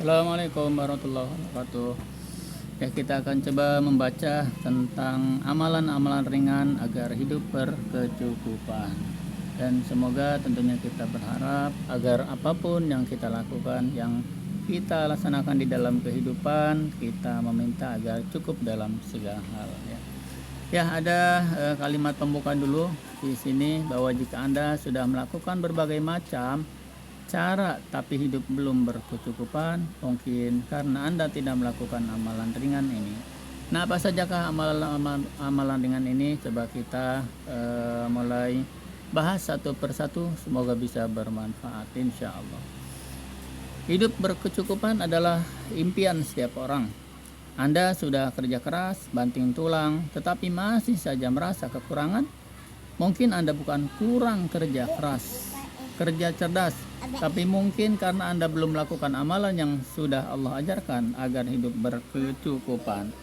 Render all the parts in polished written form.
Assalamualaikum warahmatullahi wabarakatuh. Ya, kita akan coba membaca tentang amalan-amalan ringan agar hidup berkecukupan. Dan semoga tentunya kita berharap agar apapun yang kita lakukan, yang kita laksanakan di dalam kehidupan, kita meminta agar cukup dalam segala hal. Ya, ada kalimat pembuka dulu di sini bahwa jika Anda sudah melakukan berbagai macam cara tapi hidup belum berkecukupan, mungkin karena Anda tidak melakukan amalan ringan ini. Nah, apa sajakah amalan ringan ini? Coba kita mulai bahas satu persatu, semoga bisa bermanfaat insya Allah. Hidup berkecukupan adalah impian setiap orang. Anda sudah kerja keras, banting tulang, tetapi masih saja merasa kekurangan. Mungkin Anda bukan kurang kerja keras, kerja cerdas, tapi mungkin karena Anda belum melakukan amalan yang sudah Allah ajarkan agar hidup berkecukupan.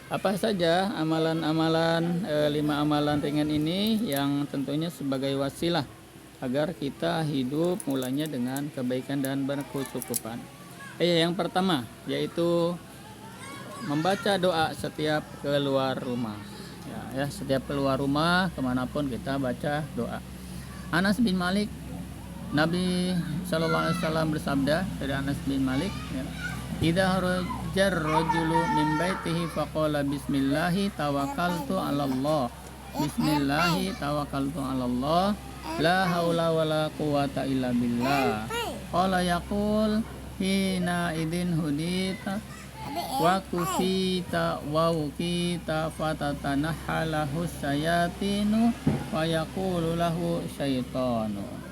Apa saja amalan-amalan 5 amalan ringan ini yang tentunya sebagai wasilah agar kita hidup mulanya dengan kebaikan dan berkecukupan. Yang pertama yaitu membaca doa setiap keluar rumah. Ya, setiap keluar rumah kemanapun kita baca doa. Anas bin Malik, Nabi SAW bersabda dari Anas bin Malik, "Idza harajar rajulu min baitihi faqala bismillahi tawakkaltu 'ala Allah. Bismillahi tawakkaltu 'ala Allah. La haula wala quwata illa billah." Qala yaqul hina idin hudita wa kufita wa wukita fatatanahalahu syayatinu wa yaqulu lahu syaitanu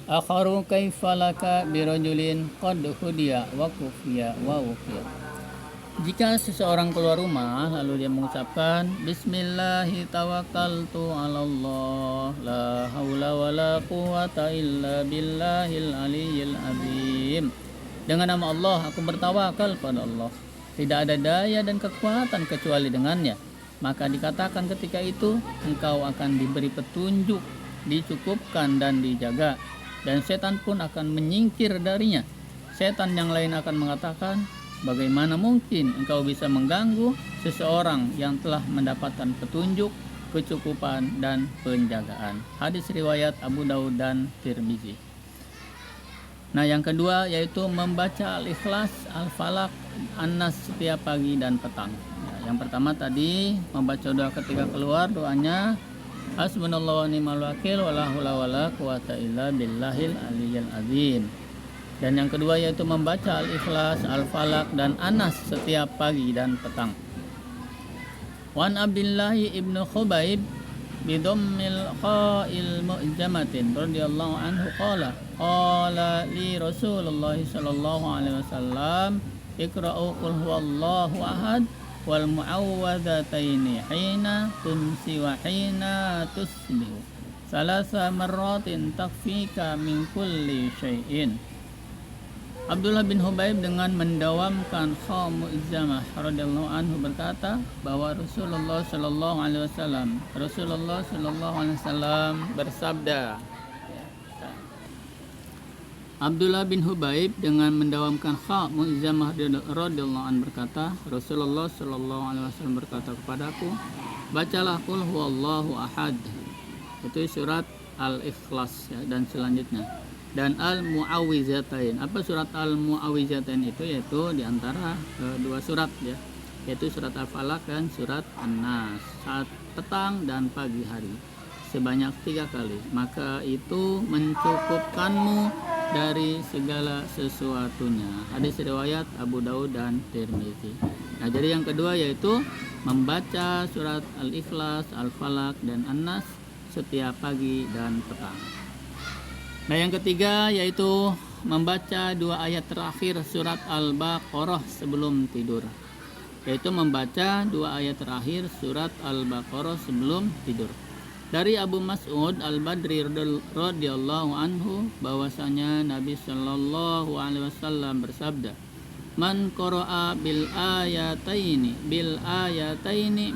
akharu kaifalaka birajulin qad hudiya wa kufiya wa wukiya. Jika seseorang keluar rumah lalu dia mengucapkan bismillahi tawakkaltu 'ala Allah la haula wala quwata illa billahil aliyyil azim. Dengan nama Allah aku bertawakal pada Allah, tidak ada daya dan kekuatan kecuali dengannya. Maka dikatakan ketika itu engkau akan diberi petunjuk, dicukupkan dan dijaga, dan setan pun akan menyingkir darinya. Setan yang lain akan mengatakan, bagaimana mungkin engkau bisa mengganggu seseorang yang telah mendapatkan petunjuk, kecukupan, dan penjagaan. Hadis riwayat Abu Daud dan Tirmizi. Nah, yang kedua yaitu membaca Al-Ikhlas, Al-Falaq, An-Nas setiap pagi dan petang. Yang pertama tadi membaca doa ketika keluar, doanya Hasbunallahu wa ni'mal wakil wala haula wala quwata illa billahil aliyyil azim. Dan yang kedua yaitu membaca Al-Ikhlas, Al-Falaq dan An-Nas setiap pagi dan petang. Wan Abdillahi ibnu Khubaib bidammil qail mu'jamatin radhiyallahu anhu qala li Rasulullah sallallahu alaihi wasallam iqra'u qul huwallahu ahad wal mu'awwadzataini hina tumsi wa hina tusbihu salasa marratin takfika min kulli syai'in. Abdullah bin Hubaib dengan mendawamkan kha mu'jamah radhiyallahu anhu berkata bahwa Rasulullah sallallahu alaihi wasallam bersabda. Abdullah bin Hubaib dengan mendawamkan kha mu'jamah radhiyallahu anhu berkata, Rasulullah sallallahu alaihi wasallam berkata kepadaku, bacalah qul huwallahu ahad. Itu surat Al-Ikhlas ya, dan selanjutnya. Dan Al-Mu'awwizatain. Apa surat Al-Mu'awwizatain itu? Yaitu diantara dua surat ya, yaitu surat Al-Falaq dan surat An-Nas, saat petang dan pagi hari sebanyak 3 kali. Maka itu mencukupkanmu dari segala sesuatunya. Hadis riwayat Abu Daud dan Tirmizi. Nah, jadi yang kedua yaitu membaca surat Al-Ikhlas, Al-Falaq dan An-Nas setiap pagi dan petang. Nah, yang ketiga yaitu membaca 2 ayat terakhir surat Al-Baqarah sebelum tidur. Yaitu membaca 2 ayat terakhir surat Al-Baqarah sebelum tidur. Dari Abu Mas'ud Al-Badri radhiyallahu anhu bahwasanya Nabi sallallahu alaihi wasallam bersabda, "Man qara'a bil ayataini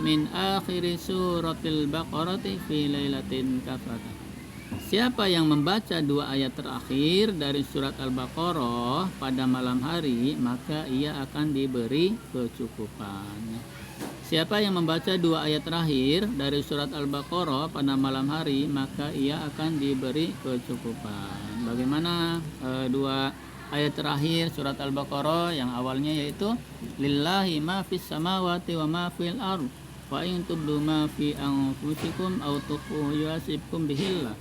min akhir suratil Baqarati fi lailatin kafata." Siapa yang membaca 2 ayat terakhir dari surat Al-Baqarah pada malam hari, maka ia akan diberi kecukupan. Siapa yang membaca 2 ayat terakhir dari surat Al-Baqarah pada malam hari, maka ia akan diberi kecukupan. Bagaimana 2 ayat terakhir surat Al-Baqarah yang awalnya yaitu lillahi ma fis samawati wa ma fil ardh wa in tubdu ma fi anfusikum aw tukhfuhu yuhasibkum bihillah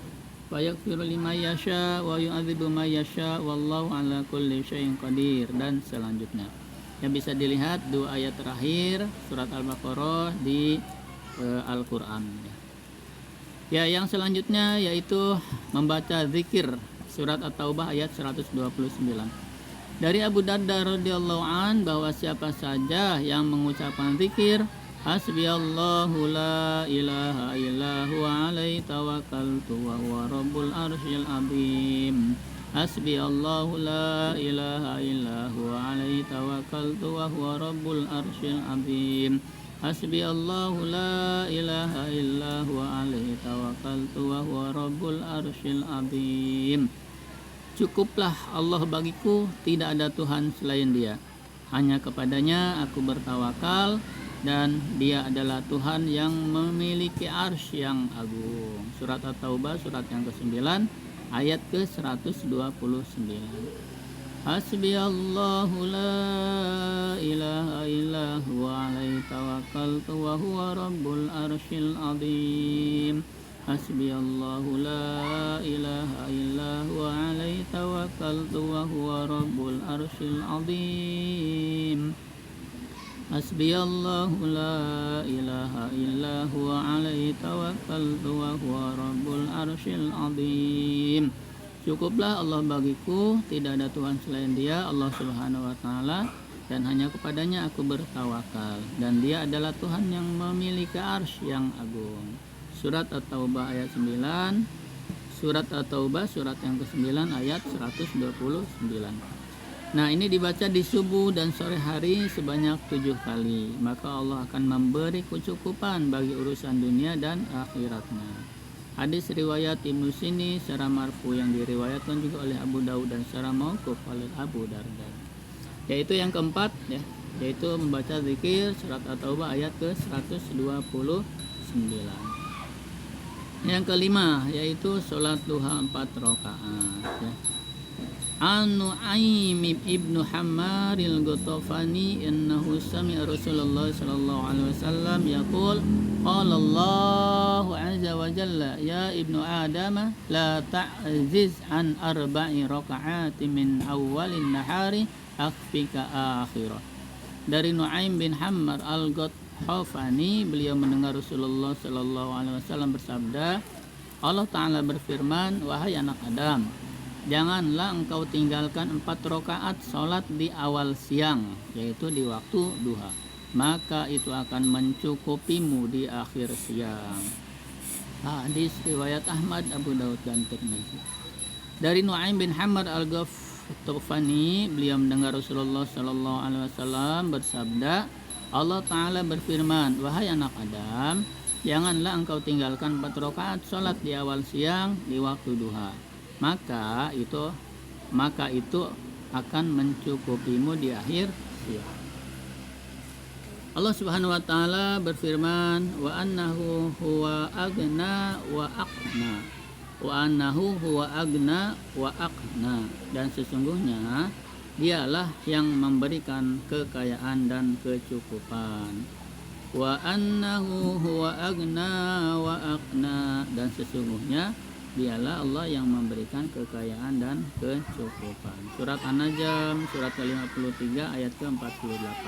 wa yaghfiru liman yasha wa yu'adzibu man yasha wallahu ala kulli syai'in qadir, dan selanjutnya. Yang bisa dilihat 2 ayat terakhir surat Al-Baqarah di Al-Qur'an. Ya, yang selanjutnya yaitu membaca zikir surat At-Taubah ayat 129. Dari Abu Darda radhiyallahu an bahwa siapa saja yang mengucapkan zikir hasbiyallahu la ilaha illa huwa alaihi tawakkaltu wa huwa rabbul arsyil azim. Hasbiyallahu la ilaha illa huwa alaihi tawakkaltu wa huwa rabbul arsyil azim. Hasbiyallahu la ilaha illa huwa alaihi tawakkaltu wa huwa rabbul arsyil azim. Cukuplah Allah bagiku, tidak ada Tuhan selain Dia. Hanya kepadanya aku bertawakal, dan Dia adalah Tuhan yang memiliki arsy yang agung. Surat At-Taubah surat yang ke-9 ayat ke-129. Hasbiyallahu la ilaha illa huwa alaihi tawakkaltu wa huwa rabbul arsyil azim. Hasbiyallahu la ilaha illa huwa alaihi tawakkaltu wa huwa rabbul arsyil azim. Hasbiyallahu la ilaha illa huwa alaihi tawakkaltu wa huwa rabbul arsyil azim. Cukuplah Allah bagiku, tidak ada Tuhan selain Dia, Allah Subhanahu wa taala, dan hanya kepadanya aku bertawakal, dan Dia adalah Tuhan yang memiliki arsy yang agung. Surat At-Taubah ayat 9. Surat At-Taubah surat yang ke-9 ayat 129. Nah, ini dibaca di subuh dan sore hari sebanyak 7 kali. Maka Allah akan memberi kecukupan bagi urusan dunia dan akhiratnya. Hadis riwayat Ibnu Sini secara marfu yang diriwayatkan juga oleh Abu Daud dan secara mauquf oleh Abu Darda. Yaitu yang keempat ya, yaitu membaca zikir surat At-Taubah ayat ke-129. Yang kelima yaitu sholat duha 4 rakaat ya. An-Nu'aim ibnu Hammaril Ghatafani innahu sami'a Rasulullah sallallahu alaihi wasallam yaqul qala Allah azza wa jalla ya ibnu Adam la ta'ziz an 4 raka'atin min awwalin nahari akhfika akhirah. Dari Nu'aim bin Hammar al-Ghatafani, beliau mendengar Rasulullah sallallahu alaihi wasallam bersabda, Allah Ta'ala berfirman, wahai anak Adam, janganlah engkau tinggalkan 4 rakaat salat di awal siang, yaitu di waktu duha, maka itu akan mencukupimu di akhir siang. Hadis riwayat Ahmad, Abu Daud dan Tirmidzi. Dari Nu'aim bin Hammar al-Ghatafani, beliau mendengar Rasulullah sallallahu alaihi wasallam bersabda, Allah Ta'ala berfirman, wahai anak Adam, janganlah engkau tinggalkan 4 rakaat salat di awal siang di waktu duha, maka itu akan mencukupimu di akhir siang. Allah Subhanahu wa taala berfirman, wa annahu huwa agna wa aqna. Wa annahu huwa agna wa aqna, dan sesungguhnya Dialah yang memberikan kekayaan dan kecukupan. Wa annahu huwa agna wa aqna, dan sesungguhnya Dialah Allah yang memberikan kekayaan dan kecukupan. Surat An-Najm surat ke-53 ayat ke-48.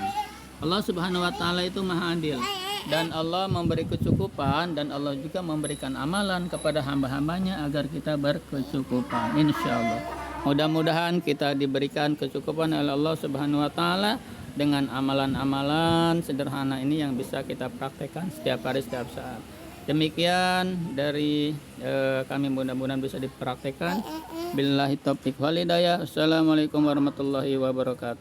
Allah Subhanahu wa taala itu Maha Adil, dan Allah memberi kecukupan, dan Allah juga memberikan amalan kepada hamba-hambanya agar kita berkecukupan, insyaallah. Mudah-mudahan kita diberikan kecukupan oleh Allah Subhanahu wa taala dengan amalan-amalan sederhana ini yang bisa kita praktekkan setiap hari, setiap saat. Demikian dari kami, mudah-mudahan bisa dipraktekkan. Billahi taufiq wal hidayah. Assalamualaikum warahmatullahi wabarakatuh.